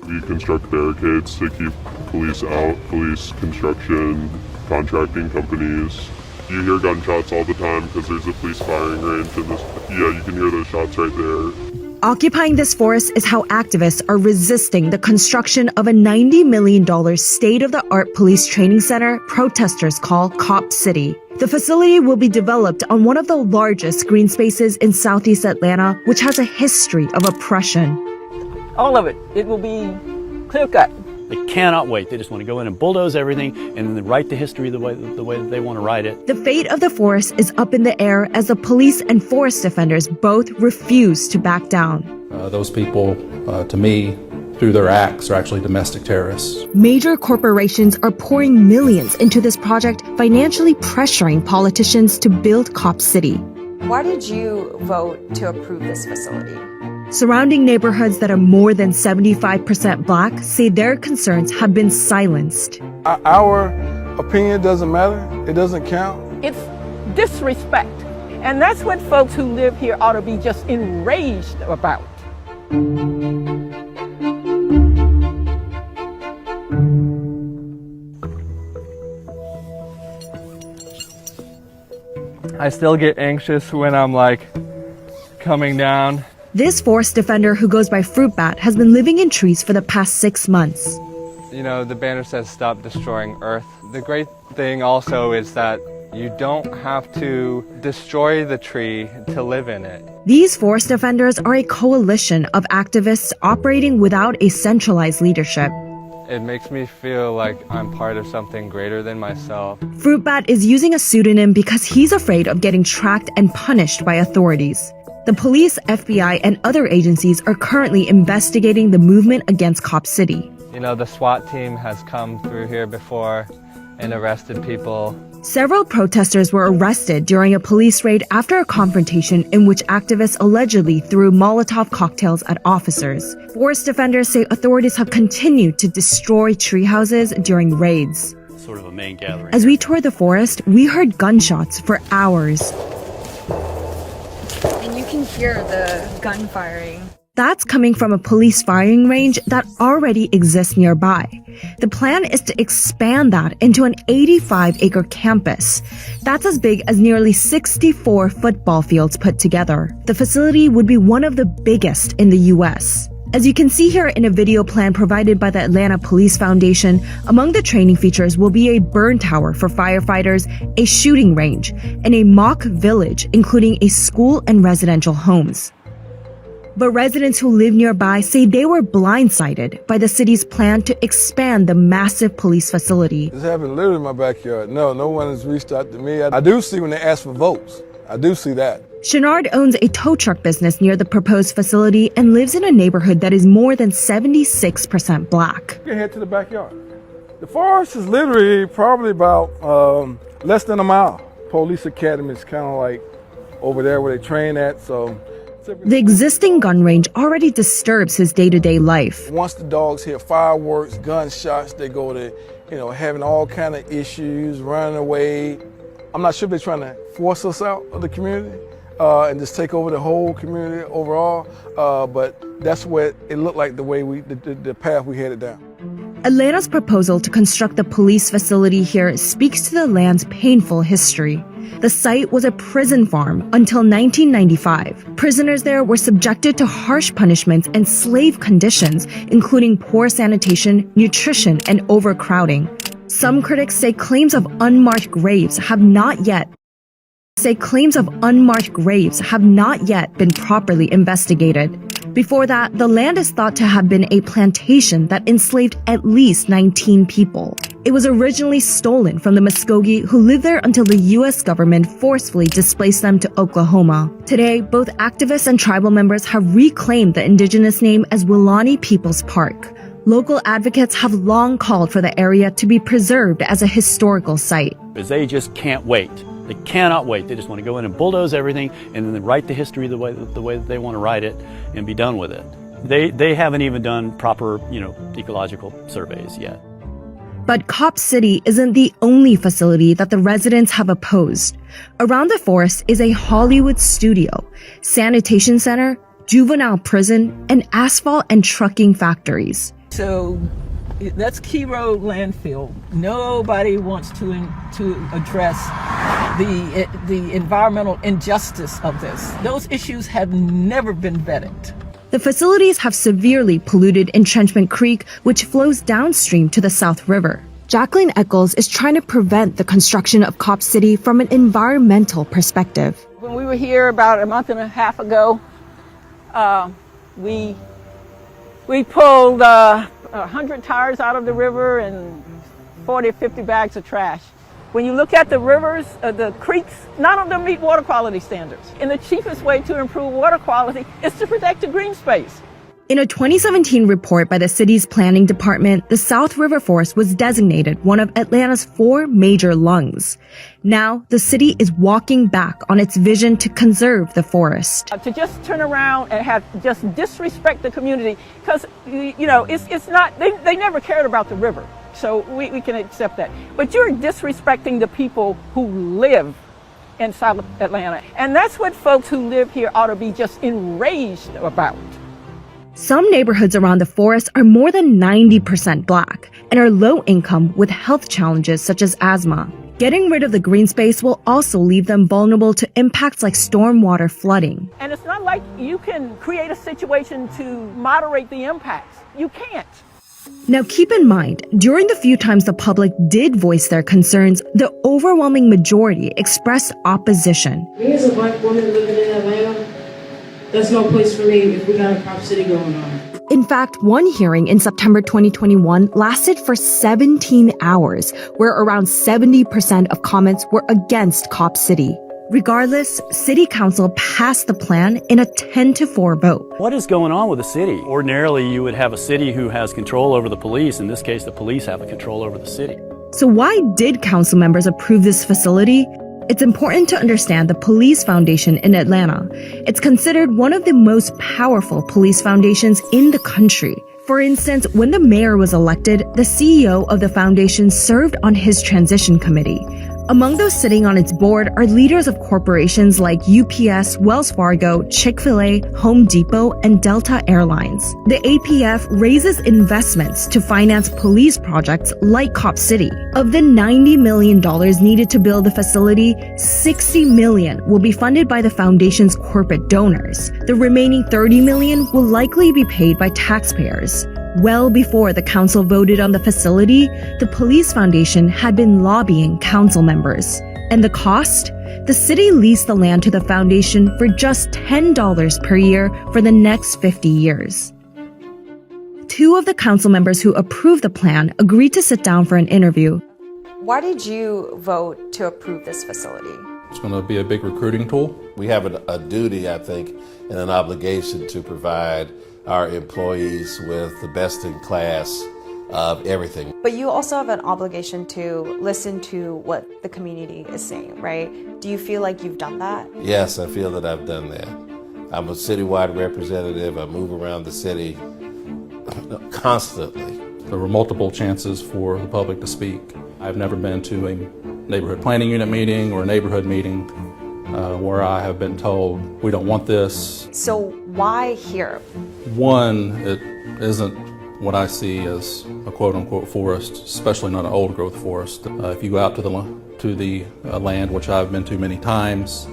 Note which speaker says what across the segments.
Speaker 1: We construct barricades to keep police out, police, construction, contracting companies. You hear gunshots all the time because there's a police firing range in this. Yeah, you can hear those shots right there.
Speaker 2: Occupying this forest is how activists are resisting the construction of a $90 million state-of-the-art police training center protesters call Cop City. The facility will be developed on one of the largest green spaces in southeast Atlanta, which has a history of oppression.
Speaker 3: All of it. It will be clear-cut.
Speaker 4: They cannot wait. They just want to go in and bulldoze everything and then write the history the way that they want to write it.
Speaker 2: The fate of the forest is up in the air as the police and forest defenders both refuse to back down.
Speaker 5: Those people, to me, through their acts, are actually domestic terrorists.
Speaker 2: Major corporations are pouring millions into this project, financially pressuring politicians to build Cop City.
Speaker 6: Why did you vote to approve this facility?
Speaker 2: Surrounding neighborhoods that are more than 75% black say their concerns have been silenced.
Speaker 7: Our opinion doesn't matter. It doesn't count.
Speaker 3: It's disrespect. And that's what folks who live here ought to be just enraged about.
Speaker 8: I still get anxious when I'm coming down.
Speaker 2: This forest defender who goes by Fruit Bat has been living in trees for the past 6 months.
Speaker 8: You know, the banner says stop destroying Earth. The great thing also is that you don't have to destroy the tree to live in it.
Speaker 2: These forest defenders are a coalition of activists operating without a centralized leadership.
Speaker 8: It makes me feel like I'm part of something greater than myself.
Speaker 2: Fruit Bat is using a pseudonym because he's afraid of getting tracked and punished by authorities. The police, FBI, and other agencies are currently investigating the movement against Cop City.
Speaker 8: You know, the SWAT team has come through here before and arrested people.
Speaker 2: Several protesters were arrested during a police raid after a confrontation in which activists allegedly threw Molotov cocktails at officers. Forest defenders say authorities have continued to destroy tree houses during raids.
Speaker 4: Sort of a main gathering.
Speaker 2: As we toured the forest, we heard gunshots for hours.
Speaker 6: And you can hear the gun firing.
Speaker 2: That's coming from a police firing range that already exists nearby. The plan is to expand that into an 85-acre campus. That's as big as nearly 64 football fields put together. The facility would be one of the biggest in the U.S. As you can see here in a video plan provided by the Atlanta Police Foundation, among the training features will be a burn tower for firefighters, a shooting range, and a mock village, including a school and residential homes. But residents who live nearby say they were blindsided by the city's plan to expand the massive police facility.
Speaker 7: This happened literally in my backyard. No one has reached out to me. I do see when they ask for votes. I do see that.
Speaker 2: Chenard owns a tow truck business near the proposed facility and lives in a neighborhood that is more than 76% black.
Speaker 7: You can head to the backyard. The forest is literally probably about less than a mile. Police Academy is kind of like over there where they train at, so.
Speaker 2: The existing gun range already disturbs his day-to-day life.
Speaker 7: Once the dogs hear fireworks, gunshots, they go to, having all kind of issues, running away. I'm not sure if they're trying to force us out of the community and just take over the whole community overall, but that's what it looked like the way the path we headed down.
Speaker 2: Atlanta's proposal to construct the police facility here speaks to the land's painful history. The site was a prison farm until 1995. Prisoners there were subjected to harsh punishments and slave conditions, including poor sanitation, nutrition, and overcrowding. Some critics say claims of unmarked graves have not yet been properly investigated. Before that, the land is thought to have been a plantation that enslaved at least 19 people. It was originally stolen from the Muskogee, who lived there until the U.S. government forcefully displaced them to Oklahoma. Today, both activists and tribal members have reclaimed the indigenous name as Weelaunee People's Park. Local advocates have long called for the area to be preserved as a historical site.
Speaker 4: Because they just can't wait. They cannot wait. They just want to go in and bulldoze everything and then write the history the way that they want to write it and be done with it. They haven't even done proper, ecological surveys yet.
Speaker 2: But Cop City isn't the only facility that the residents have opposed. Around the forest is a Hollywood studio, sanitation center, juvenile prison, and asphalt and trucking factories.
Speaker 3: So that's Key Road landfill. Nobody wants to address the environmental injustice of this. Those issues have never been vetted.
Speaker 2: The facilities have severely polluted Entrenchment Creek, which flows downstream to the South River. Jacqueline Eccles is trying to prevent the construction of Cop City from an environmental perspective.
Speaker 3: When we were here about a month and a half ago, we pulled 100 tires out of the river and 40 or 50 bags of trash. When you look at the rivers, the creeks, none of them meet water quality standards. And the cheapest way to improve water quality is to protect the green space.
Speaker 2: In a 2017 report by the city's planning department, the South River Forest was designated one of Atlanta's 4 major lungs. Now, the city is walking back on its vision to conserve the forest.
Speaker 3: To just turn around and just disrespect the community, because, it's not, they never cared about the river. So we can accept that. But you're disrespecting the people who live in South Atlanta. And that's what folks who live here ought to be just enraged about.
Speaker 2: Some neighborhoods around the forest are more than 90% black and are low income with health challenges such as asthma. Getting rid of the green space will also leave them vulnerable to impacts like stormwater flooding.
Speaker 3: And it's not like you can create a situation to moderate the impacts. You can't.
Speaker 2: Now keep in mind, during the few times the public did voice their concerns, the overwhelming majority expressed opposition.
Speaker 9: Me as a black woman living in Atlanta, that's no place for me if we got a Cop City going on.
Speaker 2: In fact, one hearing in September 2021 lasted for 17 hours, where around 70% of comments were against Cop City. Regardless, City Council passed the plan in a 10-4 vote.
Speaker 4: What is going on with the city? Ordinarily, you would have a city who has control over the police. In this case, the police have a control over the city.
Speaker 2: So why did council members approve this facility? It's important to understand the Police Foundation in Atlanta. It's considered one of the most powerful police foundations in the country. For instance, when the mayor was elected, the CEO of the foundation served on his transition committee. Among those sitting on its board are leaders of corporations like UPS, Wells Fargo, Chick-fil-A, Home Depot, and Delta Airlines. The APF raises investments to finance police projects like Cop City. Of the $90 million needed to build the facility, $60 million will be funded by the foundation's corporate donors. The remaining $30 million will likely be paid by taxpayers. Well before the council voted on the facility, the Police Foundation had been lobbying council members. And the cost? The city leased the land to the foundation for just $10 per year for the next 50 years. 2 of the council members who approved the plan agreed to sit down for an interview.
Speaker 6: Why did you vote to approve this facility?
Speaker 5: It's going to be a big recruiting tool.
Speaker 10: We have a duty, I think, and an obligation to provide our employees with the best in class of everything.
Speaker 6: But you also have an obligation to listen to what the community is saying, right? Do you feel like you've done that?
Speaker 10: Yes, I feel that I've done that. I'm a citywide representative. I move around the city constantly.
Speaker 5: There were multiple chances for the public to speak. I've never been to a neighborhood planning unit meeting or a neighborhood meeting where I have been told, we don't want this.
Speaker 6: So why here?
Speaker 5: One, it isn't what I see as a quote-unquote forest, especially not an old-growth forest. If you go out to the land, which I've been to many times,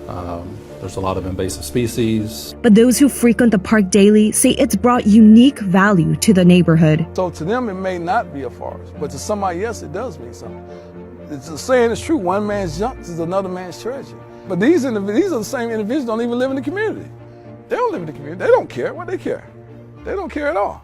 Speaker 5: there's a lot of invasive species.
Speaker 2: But those who frequent the park daily say it's brought unique value to the neighborhood.
Speaker 7: So to them, it may not be a forest, but to somebody else, it does mean something. The saying is true, one man's junk is another man's treasure. But these are the same individuals don't even live in the community. They don't live in the community. They don't care. What they care? They don't care at all.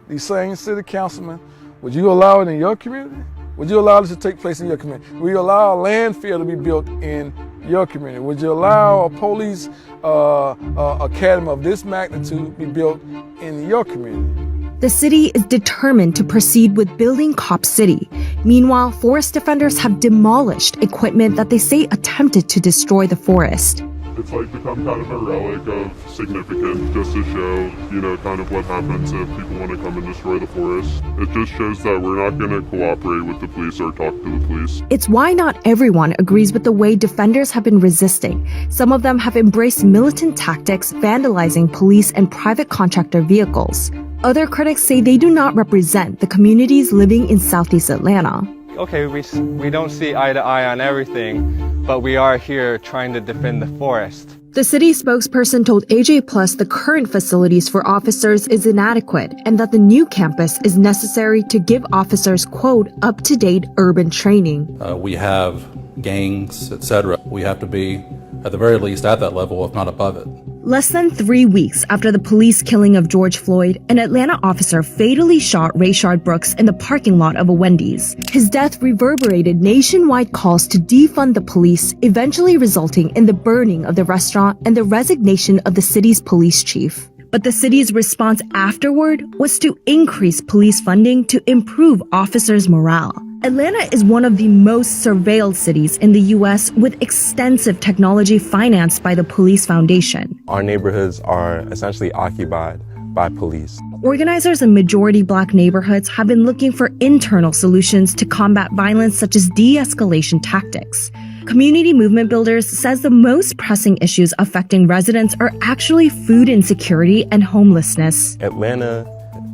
Speaker 7: These same city councilmen, would you allow it in your community? Would you allow this to take place in your community? Would you allow a landfill to be built in your community? Would you allow a police academy of this magnitude be built in your community?
Speaker 2: The city is determined to proceed with building Cop City. Meanwhile, forest defenders have demolished equipment that they say attempted to destroy the forest.
Speaker 1: It's like become kind of a relic of significance just to show, kind of what happens if people want to come and destroy the forest. It just shows that we're not going to cooperate with the police or talk to the police.
Speaker 2: It's why not everyone agrees with the way defenders have been resisting. Some of them have embraced militant tactics, vandalizing police and private contractor vehicles. Other critics say they do not represent the communities living in Southeast Atlanta.
Speaker 8: Okay, we don't see eye to eye on everything, but we are here trying to defend the forest.
Speaker 2: The city spokesperson told AJ Plus the current facilities for officers is inadequate and that the new campus is necessary to give officers, quote, up-to-date urban training.
Speaker 5: We have gangs, etc. We have to be, at the very least, at that level, if not above it.
Speaker 2: Less than 3 weeks after the police killing of George Floyd, an Atlanta officer fatally shot Rayshard Brooks in the parking lot of a Wendy's. His death reverberated nationwide calls to defund the police, eventually resulting in the burning of the restaurant and the resignation of the city's police chief. But the city's response afterward was to increase police funding to improve officers' morale. Atlanta is one of the most surveilled cities in the U.S. with extensive technology financed by the Police Foundation.
Speaker 11: Our neighborhoods are essentially occupied by police.
Speaker 2: Organizers in majority black neighborhoods have been looking for internal solutions to combat violence such as de-escalation tactics. Community Movement Builders says the most pressing issues affecting residents are actually food insecurity and homelessness.
Speaker 11: Atlanta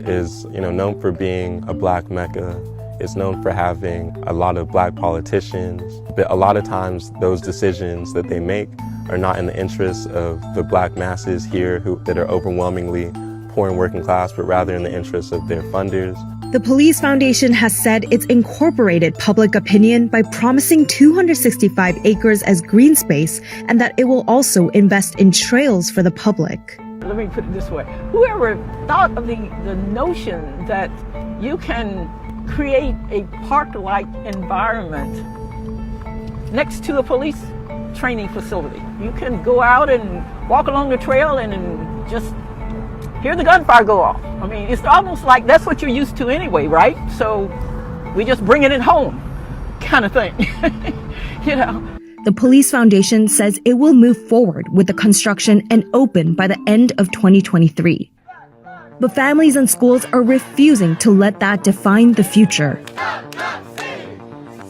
Speaker 11: is, known for being a black mecca. It's known for having a lot of black politicians, but a lot of times those decisions that they make are not in the interests of the black masses here that are overwhelmingly poor and working class, but rather in the interests of their funders.
Speaker 2: The Police Foundation has said it's incorporated public opinion by promising 265 acres as green space and that it will also invest in trails for the public.
Speaker 3: Let me put it this way. Whoever thought of the notion that you can create a park-like environment next to a police training facility. You can go out and walk along the trail and just hear the gunfire go off. I mean, it's almost like that's what you're used to anyway, right? So we just bring it home kind of thing,
Speaker 2: The Police Foundation says it will move forward with the construction and open by the end of 2023. But families and schools are refusing to let that define the future.
Speaker 12: Stop Up City!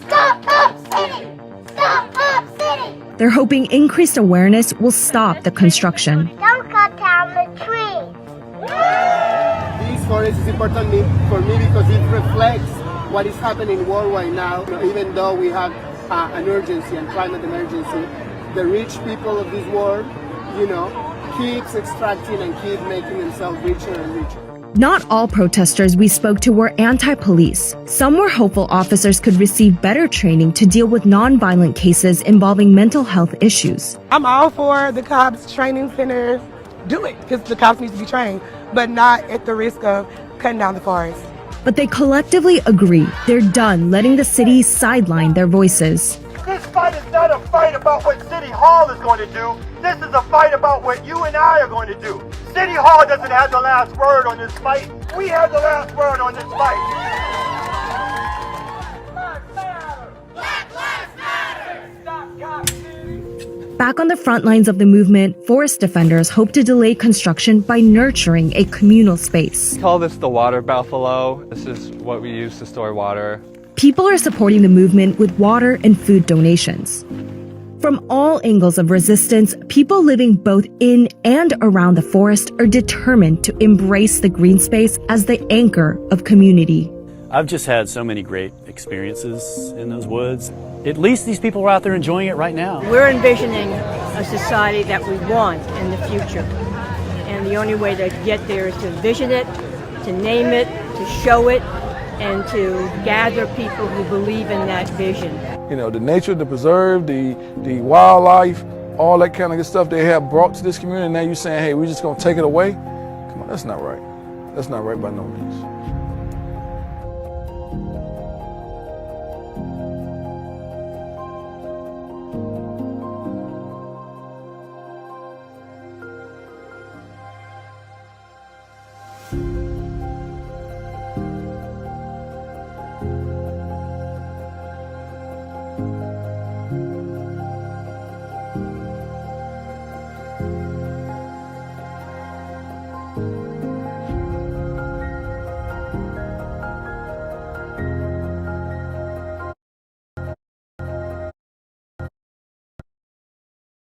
Speaker 12: Stop Up City! Stop Up City!
Speaker 2: They're hoping increased awareness will stop the construction.
Speaker 12: Don't cut down the trees!
Speaker 13: This forest is important for me because it reflects what is happening worldwide now. Even though we have an urgency and climate emergency, the rich people of this world, keeps extracting and keep making themselves richer and richer.
Speaker 2: Not all protesters we spoke to were anti-police. Some were hopeful officers could receive better training to deal with non-violent cases involving mental health issues.
Speaker 14: I'm all for the cops training centers. Do it, because the cops need to be trained, but not at the risk of cutting down the forest.
Speaker 2: But they collectively agree they're done letting the city sideline their voices.
Speaker 15: This fight is not a fight about what City Hall is going to do. This is a fight about what you and I are going to do. City Hall doesn't have the last word on this fight. We have the last word on this fight.
Speaker 12: Black Lives Matter!
Speaker 15: Stop Cop City!
Speaker 2: Back on the front lines of the movement, forest defenders hope to delay construction by nurturing a communal space.
Speaker 8: We call this the water buffalo. This is what we use to store water.
Speaker 2: People are supporting the movement with water and food donations. From all angles of resistance, people living both in and around the forest are determined to embrace the green space as the anchor of community.
Speaker 4: I've just had so many great experiences in those woods. At least these people are out there enjoying it right now.
Speaker 16: We're envisioning a society that we want in the future. And the only way to get there is to envision it, to name it, to show it, and to gather people who believe in that vision.
Speaker 7: The nature, the preserve, the wildlife, all that kind of good stuff they have brought to this community. Now you're saying, hey, we're just going to take it away? Come on, that's not right. That's not right by no means.